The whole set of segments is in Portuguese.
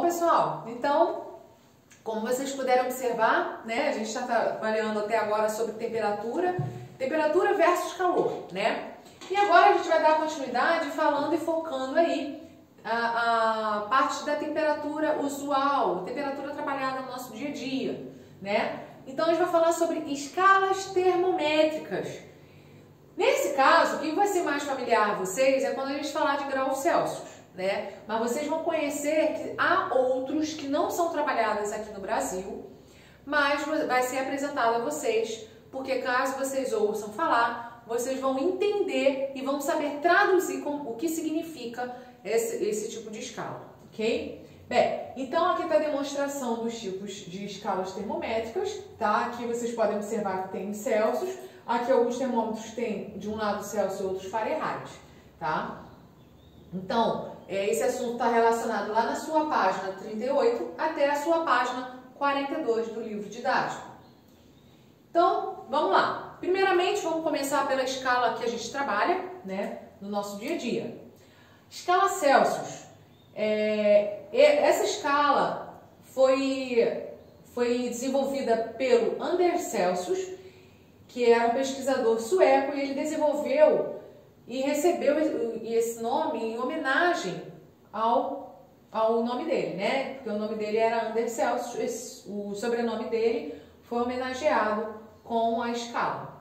pessoal? Então, como vocês puderam observar, né, a gente está trabalhando até agora sobre temperatura versus calor, né? E agora a gente vai dar continuidade falando e focando aí a parte da temperatura usual, temperatura trabalhada no nosso dia a dia, né? Então a gente vai falar sobre escalas termométricas. Nesse caso, o que vai ser mais familiar a vocês é quando a gente falar de graus Celsius, né? Mas vocês vão conhecer que há outros que não são trabalhados aqui no Brasil, mas vai ser apresentado a vocês, porque caso vocês ouçam falar, vocês vão entender e vão saber traduzir o que significa esse tipo de escala, ok? Bem, então aqui está a demonstração dos tipos de escalas termométricas, tá? Aqui vocês podem observar que tem em Celsius, aqui alguns termômetros têm de um lado Celsius e outros Fahrenheit, tá? Então, esse assunto está relacionado lá na sua página 38 até a sua página 42 do livro didático. Então, vamos lá. Primeiramente, vamos começar pela escala que a gente trabalha, né, no nosso dia a dia. Escala Celsius. Essa escala foi desenvolvida pelo Anders Celsius, que era um pesquisador sueco, e ele desenvolveu e recebeu esse nome em homenagem ao nome dele, né? Porque o nome dele era Anders Celsius, o sobrenome dele foi homenageado com a escala.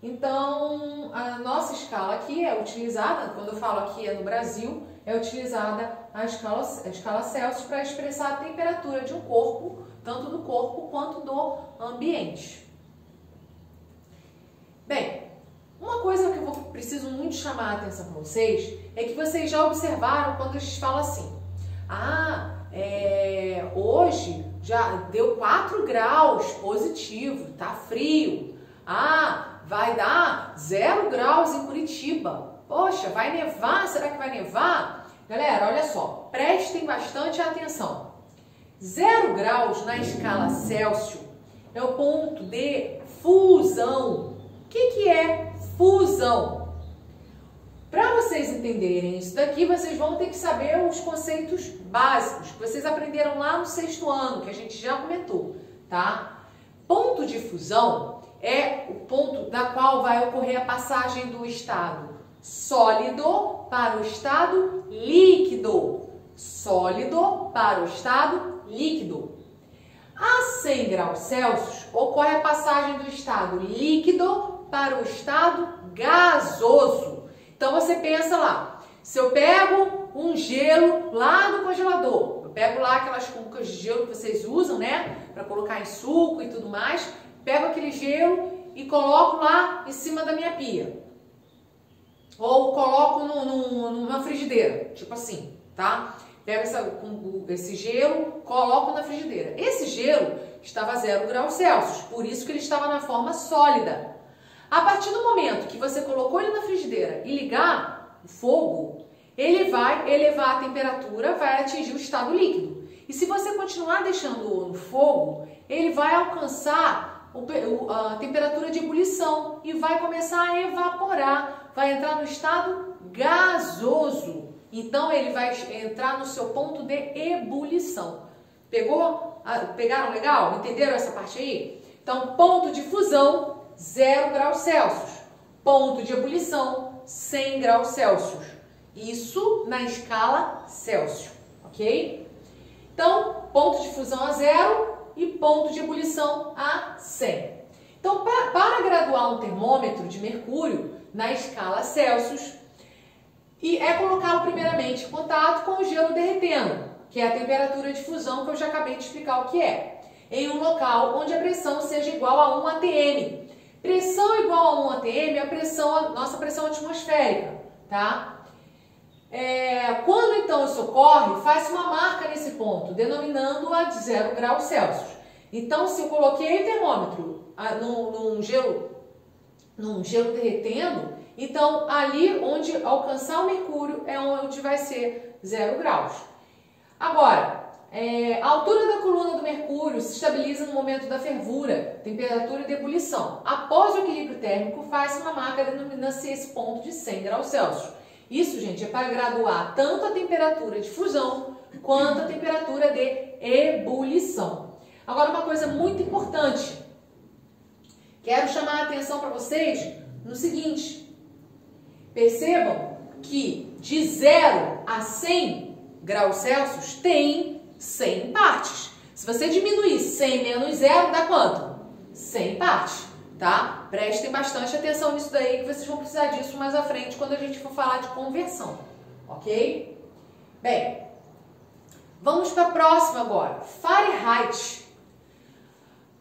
Então, a nossa escala aqui é utilizada, quando eu falo aqui é no Brasil, é utilizada a escala Celsius para expressar a temperatura de um corpo, tanto do corpo quanto do ambiente. Bem, uma coisa que eu preciso muito chamar a atenção para vocês é que vocês já observaram quando a gente fala assim: hoje já deu 4 graus positivo, tá frio. Vai dar 0 graus em Curitiba. Poxa, vai nevar? Será que vai nevar? Galera, olha só, prestem bastante atenção. 0 graus na escala Celsius é o ponto de fusão. O que é fusão? Para vocês entenderem isso daqui, vocês vão ter que saber os conceitos básicos que vocês aprenderam lá no 6º ano, que a gente já comentou, tá? Ponto de fusão é o ponto da qual vai ocorrer a passagem do estado sólido para o estado líquido. Sólido para o estado líquido. A 100 graus Celsius ocorre a passagem do estado líquido para o estado gasoso. Então você pensa lá, se eu pego um gelo lá do congelador, eu pego lá aquelas cucas de gelo que vocês usam, né, para colocar em suco e tudo mais, pego aquele gelo e coloco lá em cima da minha pia. Ou coloco numa frigideira, tipo assim, tá? Pego esse gelo, coloco na frigideira. Esse gelo estava a 0 graus Celsius, por isso que ele estava na forma sólida. A partir do momento que você colocou ele na frigideira e ligar o fogo, ele vai elevar a temperatura, vai atingir o estado líquido. E se você continuar deixando no fogo, ele vai alcançar a temperatura de ebulição e vai começar a evaporar, vai entrar no estado gasoso. Então ele vai entrar no seu ponto de ebulição. Pegaram legal? Entenderam essa parte aí? Então, ponto de fusão, 0 graus Celsius. Ponto de ebulição, 100 graus Celsius. Isso na escala Celsius, ok? Então, ponto de fusão a 0 e ponto de ebulição a 100. Então, para graduar um termômetro de mercúrio na escala Celsius, é colocá-lo primeiramente em contato com o gelo derretendo, que é a temperatura de fusão que eu já acabei de explicar o que é, em um local onde a pressão seja igual a 1 atm. Pressão igual a 1 atm é a nossa pressão atmosférica, tá? Quando então isso ocorre, faz uma marca nesse ponto, denominando-a de 0 graus Celsius. Então, se eu coloquei o termômetro num gelo derretendo, então ali onde alcançar o mercúrio é onde vai ser 0 graus. Agora, a altura da coluna do mercúrio se estabiliza no momento da fervura, temperatura de ebulição. Após o equilíbrio térmico, faz uma marca denominando-se esse ponto de 100 graus Celsius. Isso, gente, é para graduar tanto a temperatura de fusão quanto a temperatura de ebulição. Agora, uma coisa muito importante. Quero chamar a atenção para vocês no seguinte. Percebam que de 0 a 100 graus Celsius tem 100 partes. Se você diminuir 100 menos 0, dá quanto? 100 partes, tá? Prestem bastante atenção nisso daí, que vocês vão precisar disso mais à frente quando a gente for falar de conversão, ok? Bem, vamos para a próxima agora. Fahrenheit.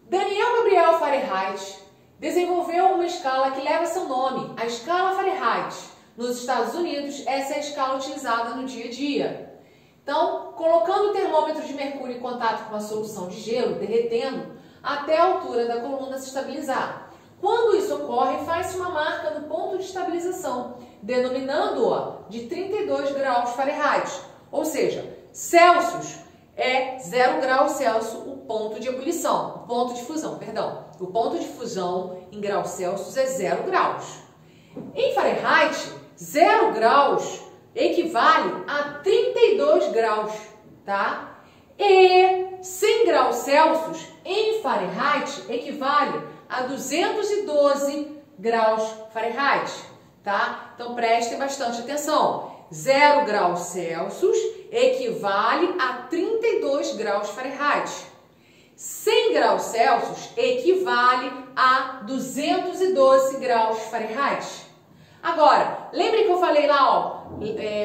Daniel Gabriel Fahrenheit desenvolveu uma escala que leva seu nome, a escala Fahrenheit. Nos Estados Unidos, essa é a escala utilizada no dia a dia. Então, colocando o termômetro de mercúrio em contato com a solução de gelo, derretendo, até a altura da coluna se estabilizar. Quando isso ocorre, faz-se uma marca no ponto de estabilização, denominando-a de 32 graus Fahrenheit. Ou seja, Celsius é 0 graus Celsius o ponto de ebulição, o ponto de fusão, perdão. O ponto de fusão em graus Celsius é 0 graus. Em Fahrenheit, 0 graus equivale a 32 graus, tá? E 100 graus Celsius em Fahrenheit equivale a 212 graus Fahrenheit, tá? Então prestem bastante atenção. 0 graus Celsius equivale a 32 graus Fahrenheit. 100 graus Celsius equivale a 212 graus Fahrenheit. Agora, lembre que eu falei lá, ó,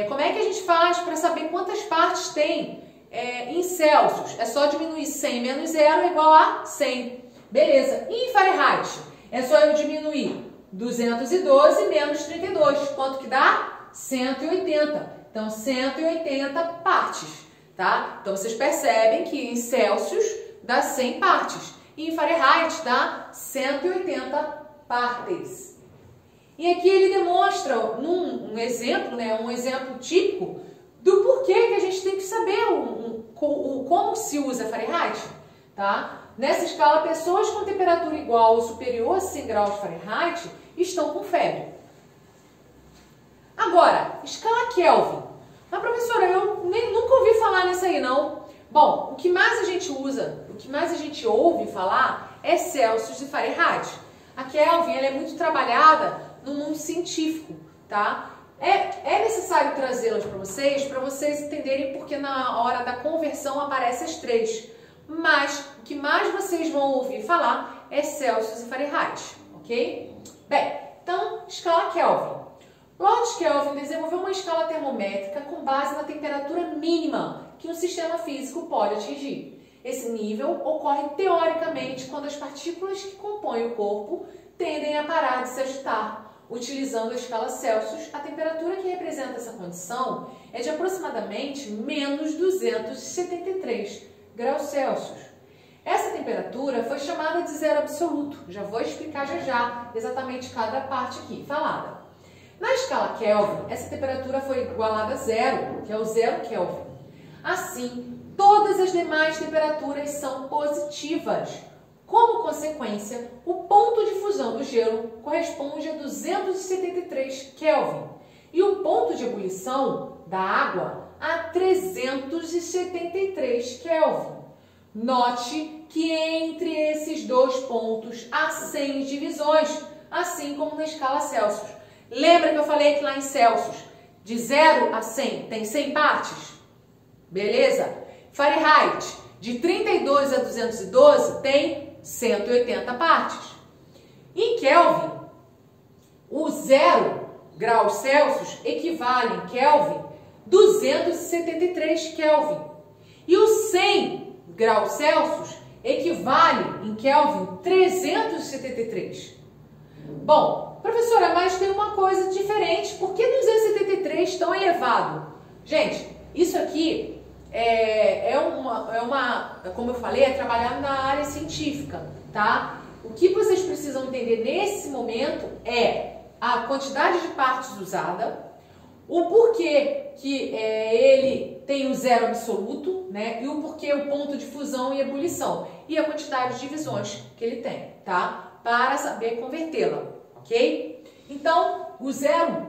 como é que a gente faz para saber quantas partes tem em Celsius? É só diminuir 100 menos 0 é igual a 100. Beleza. E em Fahrenheit? É só eu diminuir 212 menos 32. Quanto que dá? 180. Então, 180 partes, tá? Então, vocês percebem que em Celsius dá 100 partes. E em Fahrenheit dá 180 partes. E aqui ele demonstra um exemplo, né, um exemplo típico do porquê que a gente tem que saber como se usa Fahrenheit, tá? Nessa escala, pessoas com temperatura igual ou superior a 100 graus Fahrenheit estão com febre. Agora, escala Kelvin. Mas, professora, eu nunca ouvi falar nisso aí, não. Bom, o que mais a gente usa, o que mais a gente ouve falar é Celsius e Fahrenheit. A Kelvin, ela é muito trabalhada no mundo científico, tá? É necessário trazê-las para vocês entenderem porque na hora da conversão aparecem as três. Mas o que mais vocês vão ouvir falar é Celsius e Fahrenheit, ok? Bem, então, escala Kelvin. Lord Kelvin desenvolveu uma escala termométrica com base na temperatura mínima que um sistema físico pode atingir. Esse nível ocorre teoricamente quando as partículas que compõem o corpo tendem a parar de se agitar. Utilizando a escala Celsius, a temperatura que representa essa condição é de aproximadamente menos 273 graus Celsius. Essa temperatura foi chamada de zero absoluto. Já vou explicar já exatamente cada parte aqui falada. Na escala Kelvin, essa temperatura foi igualada a zero, que é o 0 Kelvin. Assim, todas as demais temperaturas são positivas. Como consequência, o ponto de fusão do gelo corresponde a 273 Kelvin e o ponto de ebulição da água a 373 Kelvin. Note que entre esses dois pontos há 100 divisões, assim como na escala Celsius. Lembra que eu falei que lá em Celsius, de 0 a 100, tem 100 partes? Beleza? Fahrenheit, de 32 a 212, tem 180 partes. Em Kelvin, o 0 graus Celsius equivale em Kelvin 273 Kelvin. E o 100 graus Celsius equivale em Kelvin 373. Bom, professora, mas tem uma coisa diferente. Por que 273 tão elevado? Gente, isso aqui como eu falei, é trabalhado na área científica, tá? O que vocês precisam entender nesse momento é a quantidade de partes usada, o porquê que ele tem o zero absoluto, né? E o porquê o ponto de fusão e ebulição. E a quantidade de divisões que ele tem, tá? Para saber convertê-la, ok? Então, o zero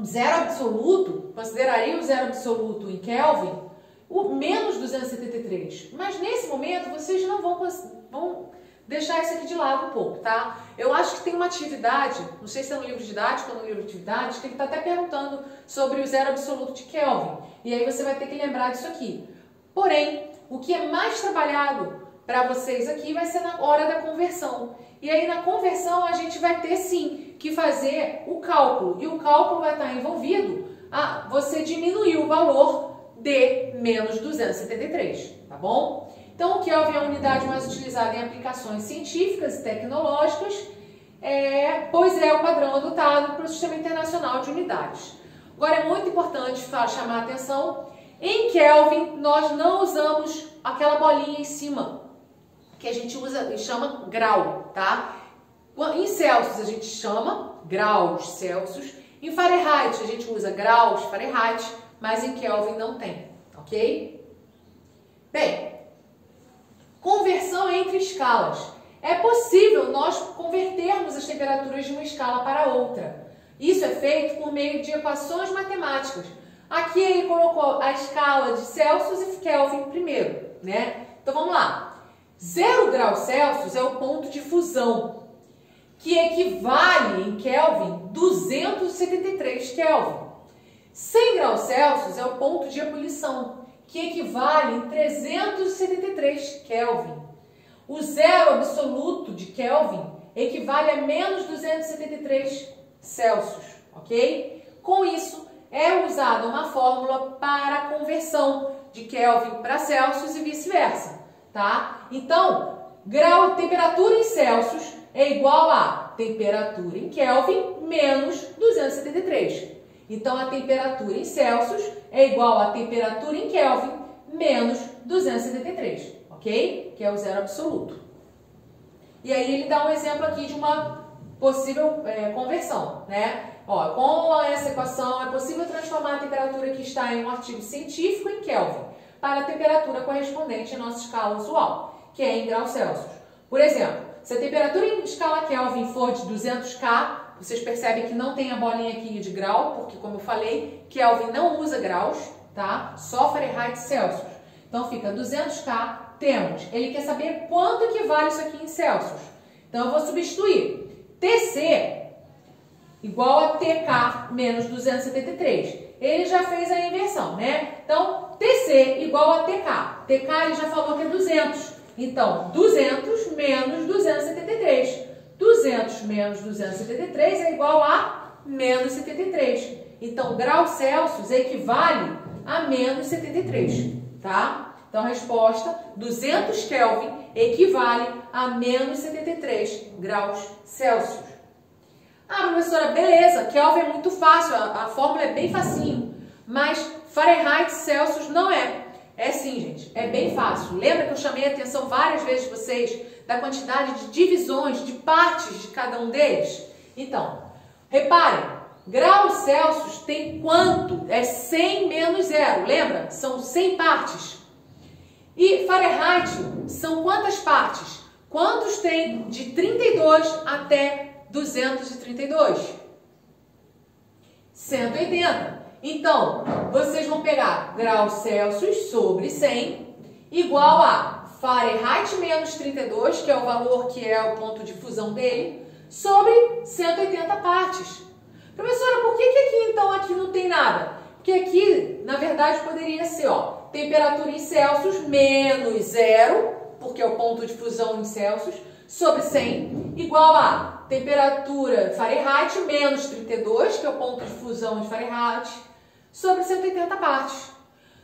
o zero absoluto, consideraria o zero absoluto em Kelvin, o menos 273. Mas nesse momento vocês não vão deixar isso aqui de lado um pouco, tá? Eu acho que tem uma atividade, não sei se é no livro didático ou no livro de atividades, que ele está até perguntando sobre o zero absoluto de Kelvin. E aí você vai ter que lembrar disso aqui. Porém, o que é mais trabalhado para vocês aqui vai ser na hora da conversão. E aí na conversão a gente vai ter sim que fazer o cálculo. E o cálculo vai estar envolvido a você diminuir o valor de menos 273, tá bom? Então o Kelvin é a unidade mais utilizada em aplicações científicas e tecnológicas, pois é o padrão adotado para o Sistema Internacional de Unidades. Agora é muito importante chamar a atenção, em Kelvin nós não usamos aquela bolinha em cima, que a gente usa e chama grau, tá? Em Celsius a gente chama graus Celsius, em Fahrenheit a gente usa graus Fahrenheit, mas em Kelvin não tem, ok? Bem, conversão entre escalas. É possível nós convertermos as temperaturas de uma escala para outra. Isso é feito por meio de equações matemáticas. Aqui ele colocou a escala de Celsius e Kelvin primeiro, né? Então vamos lá. 0 graus Celsius é o ponto de fusão, que equivale em Kelvin 273 Kelvin. 100 graus Celsius é o ponto de ebulição, que equivale em 373 Kelvin. O zero absoluto de Kelvin equivale a menos 273 Celsius, ok? Com isso, é usada uma fórmula para a conversão de Kelvin para Celsius e vice-versa, tá? Então, temperatura em Celsius é igual a temperatura em Kelvin menos 273. Então, a temperatura em Celsius é igual a temperatura em Kelvin menos 273, ok? Que é o zero absoluto. E aí ele dá um exemplo aqui de uma possível conversão, né? Ó, com essa equação é possível transformar a temperatura que está em um artigo científico em Kelvin para a temperatura correspondente em nossa escala usual, que é em graus Celsius. Por exemplo, se a temperatura em escala Kelvin for de 200 K, vocês percebem que não tem a bolinha aqui de grau, porque, como eu falei, Kelvin não usa graus, tá? Só Fahrenheit e Celsius. Então, fica 200K, temos. Ele quer saber quanto equivale isso aqui em Celsius. Então, eu vou substituir. TC igual a TK menos 273. Ele já fez a inversão, né? Então, TC igual a TK. TK ele já falou que é 200. Então, 200 menos 273. 200 menos 273 é igual a menos 73. Então, graus Celsius equivale a menos 73, tá? Então, a resposta, 200 Kelvin equivale a menos 73 graus Celsius. Ah, professora, beleza, Kelvin é muito fácil, a fórmula é bem facinho, mas Fahrenheit e Celsius não é. É sim, gente, é bem fácil. Lembra que eu chamei a atenção várias vezes de vocês da quantidade de divisões, de partes de cada um deles? Então, reparem, graus Celsius tem quanto? É 100 menos 0, lembra? São 100 partes. E Fahrenheit são quantas partes? Quantos tem de 32 até 232? 180. Então, vocês vão pegar graus Celsius sobre 100 igual a Fahrenheit menos 32, que é o valor que é o ponto de fusão dele, sobre 180 partes. Professora, por que aqui então aqui não tem nada? Porque aqui, na verdade, poderia ser, ó, temperatura em Celsius menos 0, porque é o ponto de fusão em Celsius, sobre 100, igual a temperatura Fahrenheit menos 32, que é o ponto de fusão de Fahrenheit, sobre 180 partes.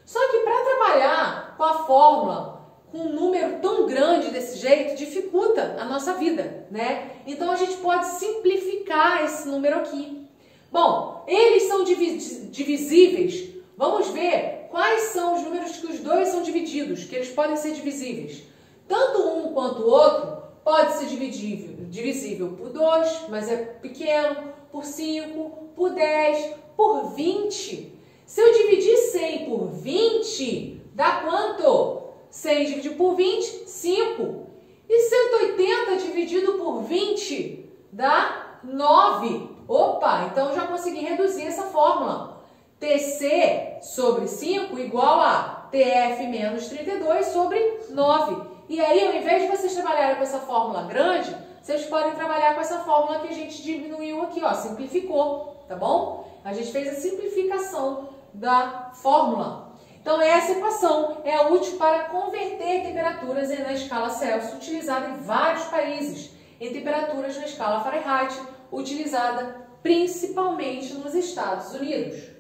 Só que para trabalhar com a fórmula, com um número tão grande desse jeito, dificulta a nossa vida, né? Então a gente pode simplificar esse número aqui. Bom, eles são divisíveis. Vamos ver quais são os números que os dois são divididos, que eles podem ser divisíveis. Tanto um quanto o outro pode ser divisível por 2, mas é pequeno, por 5, por 10, por 20. Se eu dividir 100 por 20, dá quanto? 100 dividido por 20, 5. E 180 dividido por 20 dá 9. Opa, então já consegui reduzir essa fórmula. TC sobre 5 igual a TF menos 32 sobre 9. E aí, ao invés de vocês trabalharem com essa fórmula grande, vocês podem trabalhar com essa fórmula que a gente diminuiu aqui, ó, simplificou, tá bom? A gente fez a simplificação da fórmula. Então, essa equação é útil para converter temperaturas na escala Celsius, utilizada em vários países, em temperaturas na escala Fahrenheit, utilizada principalmente nos Estados Unidos.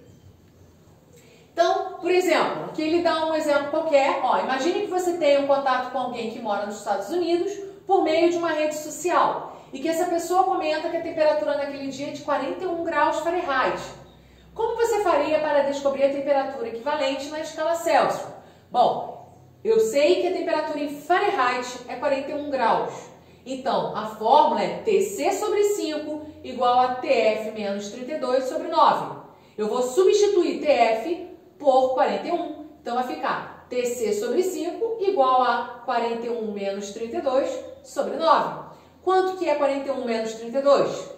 Então, por exemplo, aqui ele dá um exemplo qualquer. Ó, imagine que você tenha um contato com alguém que mora nos Estados Unidos por meio de uma rede social e que essa pessoa comenta que a temperatura naquele dia é de 41 graus Fahrenheit. Como você faria para descobrir a temperatura equivalente na escala Celsius? Bom, eu sei que a temperatura em Fahrenheit é 41 graus. Então, a fórmula é TC sobre 5 igual a TF menos 32 sobre 9. Eu vou substituir TF por 41. Então, vai ficar TC sobre 5 igual a 41 menos 32 sobre 9. Quanto que é 41 menos 32?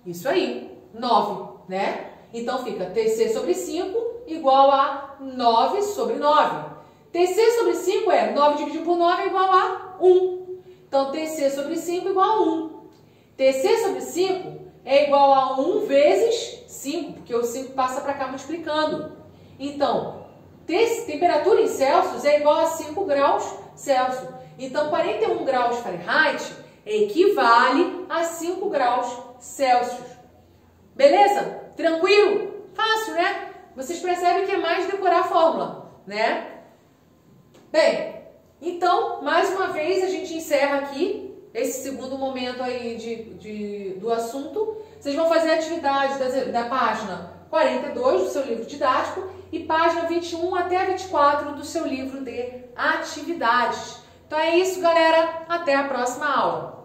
Isso aí, 9, né? Então, fica TC sobre 5 igual a 9 sobre 9. TC sobre 5 é 9 dividido por 9 é igual a 1. Então, TC sobre 5 igual a 1. TC sobre 5 é igual a 1 vezes 5, porque o 5 passa para cá multiplicando. Então, temperatura em Celsius é igual a 5 graus Celsius. Então, 41 graus Fahrenheit equivale a 5 graus Celsius. Beleza? Tranquilo? Fácil, né? Vocês percebem que é mais decorar a fórmula, né? Bem, então, mais uma vez, a gente encerra aqui esse segundo momento aí do assunto. Vocês vão fazer a atividade da página 42 do seu livro didático e página 21 até a 24 do seu livro de atividades. Então é isso, galera. Até a próxima aula.